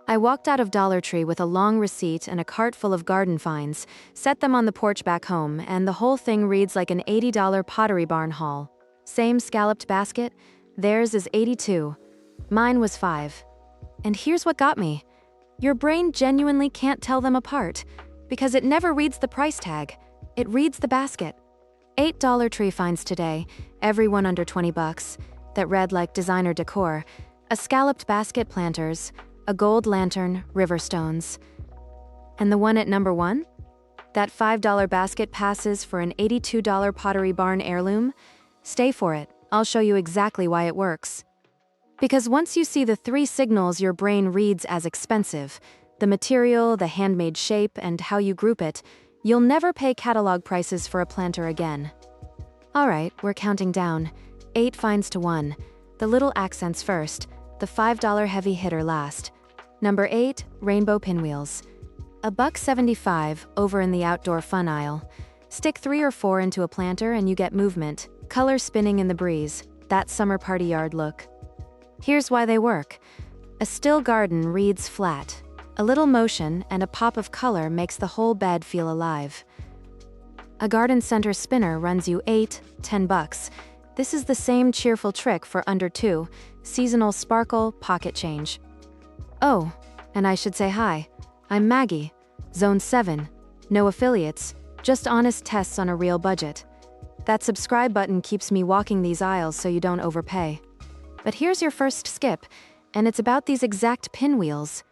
I walked out of Dollar Tree with a long receipt and a cart full of garden finds, set them on the porch back home, and the whole thing reads like an $80 Pottery Barn haul. Same scalloped basket? Theirs is $82. Mine was $5. And here's what got me. Your brain genuinely can't tell them apart, because it never reads the price tag. It reads the basket. 8 Dollar Tree finds today, every one under 20 bucks, that read like designer decor, a scalloped basket planters, a gold lantern, river stones. And the one at number 1? That $5 basket passes for an $82 Pottery Barn heirloom? Stay for it, I'll show you exactly why it works. Because once you see the 3 signals your brain reads as expensive, the material, the handmade shape, and how you group it, you'll never pay catalog prices for a planter again. Alright, we're counting down. 8 finds to 1. The little accents first, the $5 heavy hitter last. Number 8, rainbow pinwheels. $1.75 over in the outdoor fun aisle. Stick 3 or 4 into a planter and you get movement, color spinning in the breeze, that summer party yard look. Here's why they work. A still garden reads flat. A little motion and a pop of color makes the whole bed feel alive. A garden center spinner runs you $8-10. This is the same cheerful trick for under 2, seasonal sparkle, pocket change. Oh, and I should say hi. I'm Maggie, Zone 7. No affiliates, just honest tests on a real budget. That subscribe button keeps me walking these aisles so you don't overpay. But here's your first skip, and it's about these exact pinwheels.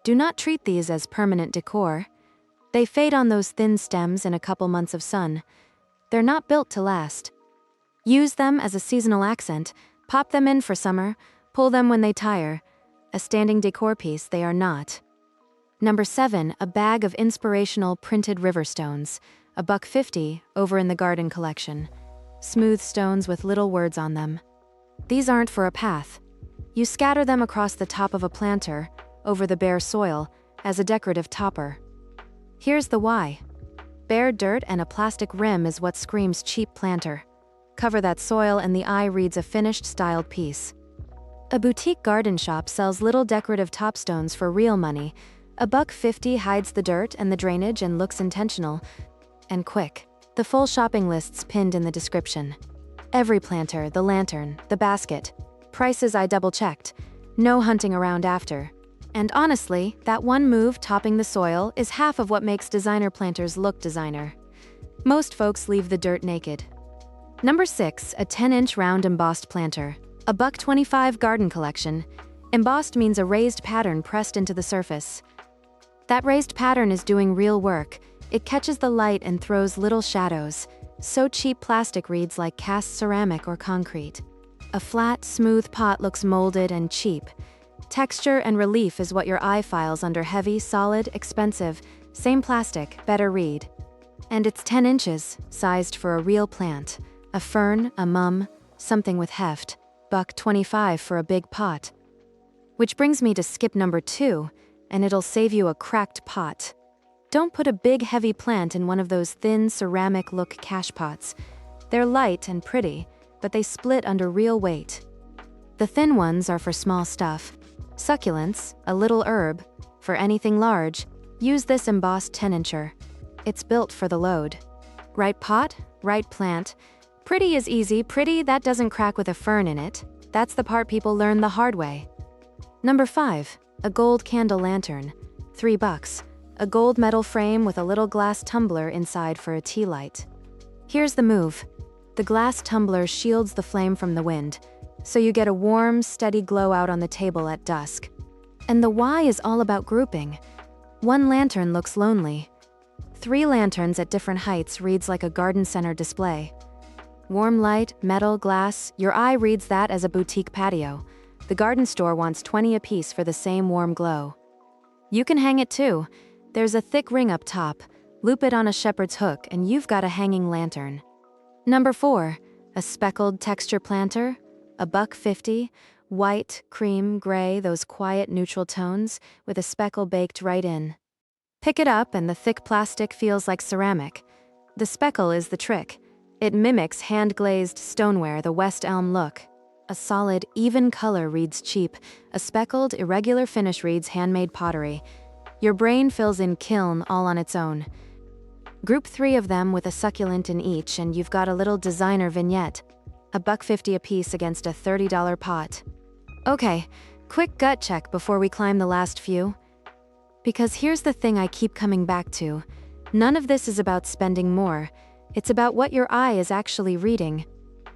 Do not treat these as permanent decor. They fade on those thin stems in a couple months of sun. They're not built to last. Use them as a seasonal accent, pop them in for summer, pull them when they tire. A standing decor piece they are not. Number 7, a bag of inspirational printed river stones. $1.50 over in the garden collection. Smooth stones with little words on them. These aren't for a path. You scatter them across the top of a planter, over the bare soil, as a decorative topper. Here's the why. Bare dirt and a plastic rim is what screams cheap planter. Cover that soil and the eye reads a finished styled piece. A boutique garden shop sells little decorative topstones for real money. $1.50 hides the dirt and the drainage and looks intentional. And quick. The full shopping list's pinned in the description. Every planter, the lantern, the basket. Prices I double-checked. No hunting around after. And honestly, that one move topping the soil is half of what makes designer planters look designer. Most folks leave the dirt naked. Number 6, a 10-inch round embossed planter. $1.25 garden collection. Embossed means a raised pattern pressed into the surface. That raised pattern is doing real work. It catches the light and throws little shadows. So cheap plastic reads like cast ceramic or concrete. A flat, smooth pot looks molded and cheap. Texture and relief is what your eye files under heavy, solid, expensive. Same plastic, better read. And it's 10 inches, sized for a real plant. A fern, a mum, something with heft. $1.25 for a big pot. Which brings me to skip number 2, and it'll save you a cracked pot. Don't put a big heavy plant in one of those thin ceramic look cash pots. They're light and pretty, but they split under real weight. The thin ones are for small stuff. Succulents, a little herb. For anything large, use this embossed 10-incher. It's built for the load. Right pot, right plant. Pretty is easy, pretty that doesn't crack with a fern in it. That's the part people learn the hard way. Number 5, a gold candle lantern. $3. A gold metal frame with a little glass tumbler inside for a tea light. Here's the move. The glass tumbler shields the flame from the wind, so you get a warm, steady glow out on the table at dusk. And the why is all about grouping. One lantern looks lonely. 3 lanterns at different heights reads like a garden center display. Warm light, metal, glass, your eye reads that as a boutique patio. The garden store wants 20 apiece for the same warm glow. You can hang it too. There's a thick ring up top. Loop it on a shepherd's hook and you've got a hanging lantern. Number 4, a speckled texture planter. $1.50. White, cream, gray, those quiet neutral tones with a speckle baked right in. Pick it up and the thick plastic feels like ceramic. The speckle is the trick. It mimics hand-glazed stoneware, the West Elm look. A solid, even color reads cheap. A speckled, irregular finish reads handmade pottery. Your brain fills in kiln all on its own. Group 3 of them with a succulent in each, and you've got a little designer vignette. $1.50 a piece against a $30 pot. Okay, quick gut check before we climb the last few. Because here's the thing I keep coming back to. None of this is about spending more. It's about what your eye is actually reading.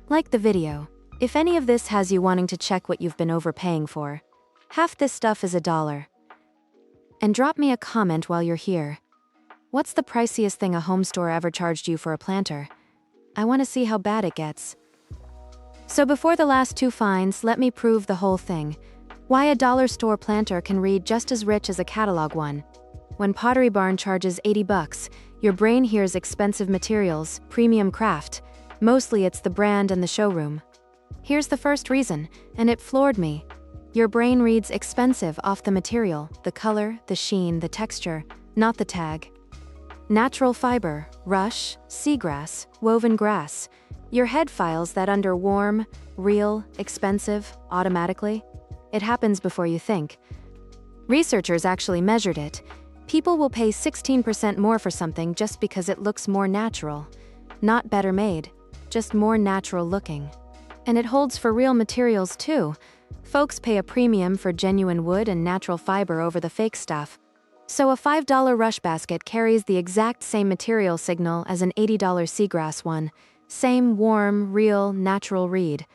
Like the video. If any of this has you wanting to check what you've been overpaying for, half this stuff is $1. And drop me a comment while you're here. What's the priciest thing a home store ever charged you for a planter? I want to see how bad it gets. So before the last 2 finds, let me prove the whole thing. Why a dollar store planter can read just as rich as a catalog one. When Pottery Barn charges $80, your brain hears expensive materials, premium craft. Mostly it's the brand and the showroom. Here's the first reason, and it floored me. Your brain reads expensive off the material, the color, the sheen, the texture, not the tag. Natural fiber, rush, seagrass, woven grass. Your head files that under warm, real, expensive, automatically. It happens before you think. Researchers actually measured it. People will pay 16% more for something just because it looks more natural. Not better made, just more natural looking. And it holds for real materials too. Folks pay a premium for genuine wood and natural fiber over the fake stuff. So a $5 rush basket carries the exact same material signal as an $80 seagrass one. Same warm, real, natural read.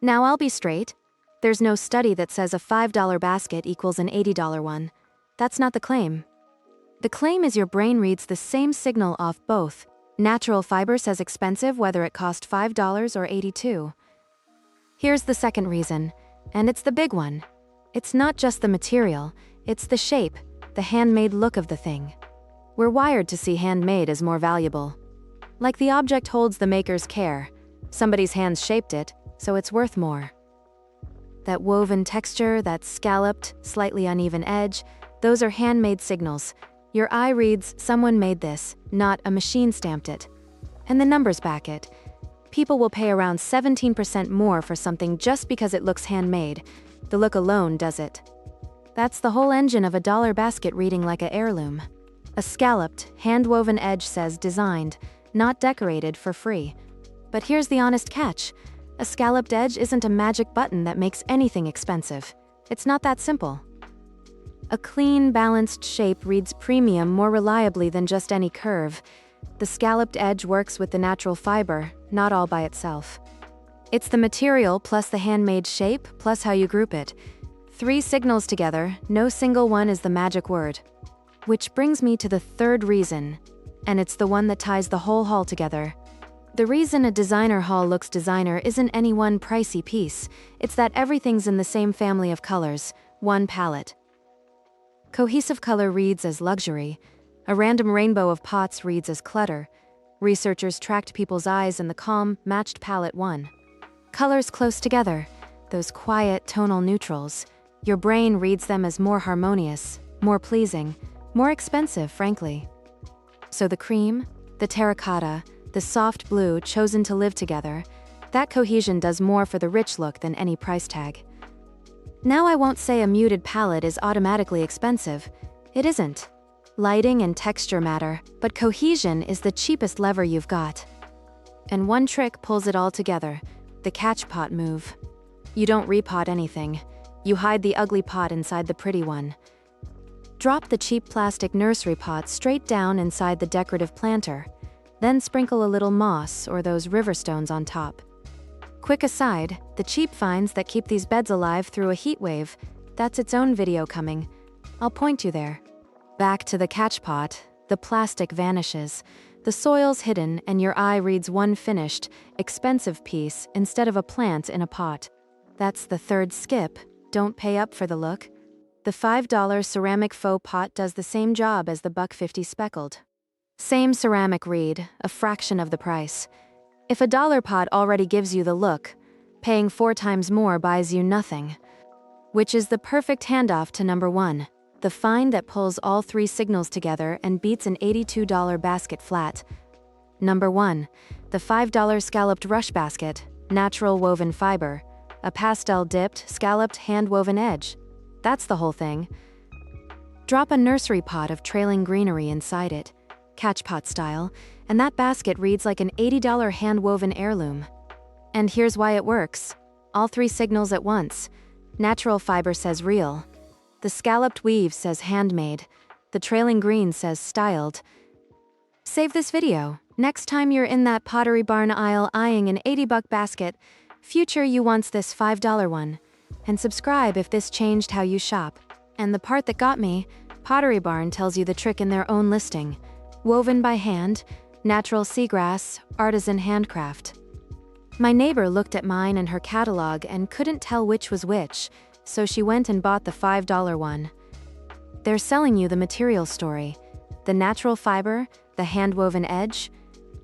Now I'll be straight. There's no study that says a $5 basket equals an $80 one. That's not the claim. The claim is your brain reads the same signal off both. Natural fiber says expensive whether it cost $5 or $82. Here's the second reason, and it's the big one. It's not just the material, it's the shape, the handmade look of the thing. We're wired to see handmade as more valuable. Like the object holds the maker's care. Somebody's hands shaped it, so it's worth more. That woven texture, that scalloped, slightly uneven edge, those are handmade signals. Your eye reads, someone made this, not a machine stamped it. And the numbers back it. People will pay around 17% more for something just because it looks handmade. The look alone does it. That's the whole engine of a dollar basket reading like a heirloom. A scalloped, hand-woven edge says designed, not decorated for free. But here's the honest catch. A scalloped edge isn't a magic button that makes anything expensive. It's not that simple. A clean, balanced shape reads premium more reliably than just any curve. The scalloped edge works with the natural fiber, not all by itself. It's the material plus the handmade shape plus how you group it. 3 signals together, no single one is the magic word. Which brings me to the third reason, and it's the one that ties the whole haul together. The reason a designer haul looks designer isn't any one pricey piece. It's that everything's in the same family of colors, one palette. Cohesive color reads as luxury. A random rainbow of pots reads as clutter. Researchers tracked people's eyes and the calm, matched palette won. Colors close together, those quiet, tonal neutrals. Your brain reads them as more harmonious, more pleasing, more expensive, frankly. So the cream, the terracotta, the soft blue chosen to live together, that cohesion does more for the rich look than any price tag. Now I won't say a muted palette is automatically expensive. It isn't. Lighting and texture matter, but cohesion is the cheapest lever you've got. And one trick pulls it all together, the catch pot move. You don't repot anything. You hide the ugly pot inside the pretty one. Drop the cheap plastic nursery pot straight down inside the decorative planter. Then sprinkle a little moss or those river stones on top. Quick aside, the cheap finds that keep these beds alive through a heat wave, that's its own video coming. I'll point you there. Back to the catch pot, the plastic vanishes. The soil's hidden and your eye reads one finished, expensive piece instead of a plant in a pot. That's the third skip. Don't pay up for the look. The $5 ceramic faux pot does the same job as the $1.50 speckled. Same ceramic read, a fraction of the price. If a dollar pot already gives you the look, paying 4 times more buys you nothing. Which is the perfect handoff to number 1, the find that pulls all 3 signals together and beats an $82 basket flat. Number 1, the $5 scalloped rush basket, natural woven fiber, a pastel-dipped, scalloped, hand-woven edge. That's the whole thing. Drop a nursery pot of trailing greenery inside it, catchpot style, and that basket reads like an $80 hand-woven heirloom. And here's why it works. All three signals at once. Natural fiber says real. The scalloped weave says handmade. The trailing green says styled. Save this video. Next time you're in that Pottery Barn aisle eyeing an $80 basket, future you wants this $5 one. And subscribe if this changed how you shop. And the part that got me, Pottery Barn tells you the trick in their own listing. Woven by hand, natural seagrass, artisan handcraft. My neighbor looked at mine and her catalog and couldn't tell which was which, so she went and bought the $5 one. They're selling you the material story. The natural fiber, the hand-woven edge.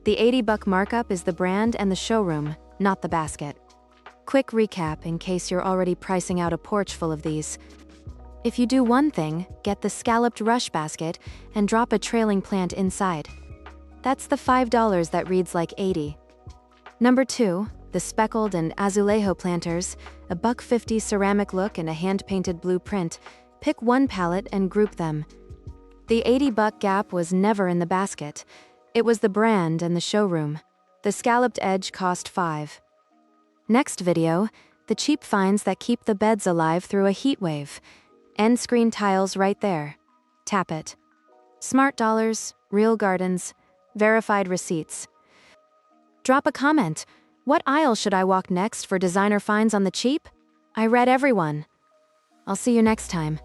The $80 markup is the brand and the showroom, not the basket. Quick recap in case you're already pricing out a porch full of these. If you do one thing, get the scalloped rush basket and drop a trailing plant inside. That's the $5 that reads like 80. Number 2, the speckled and azulejo planters, a $1.50 ceramic look and a hand-painted blue print. Pick one palette and group them. The $80 gap was never in the basket. It was the brand and the showroom. The scalloped edge cost $5. Next video, the cheap finds that keep the beds alive through a heat wave. End screen tiles right there. Tap it. Smart dollars, real gardens, verified receipts. Drop a comment. What aisle should I walk next for designer finds on the cheap? I read everyone. I'll see you next time.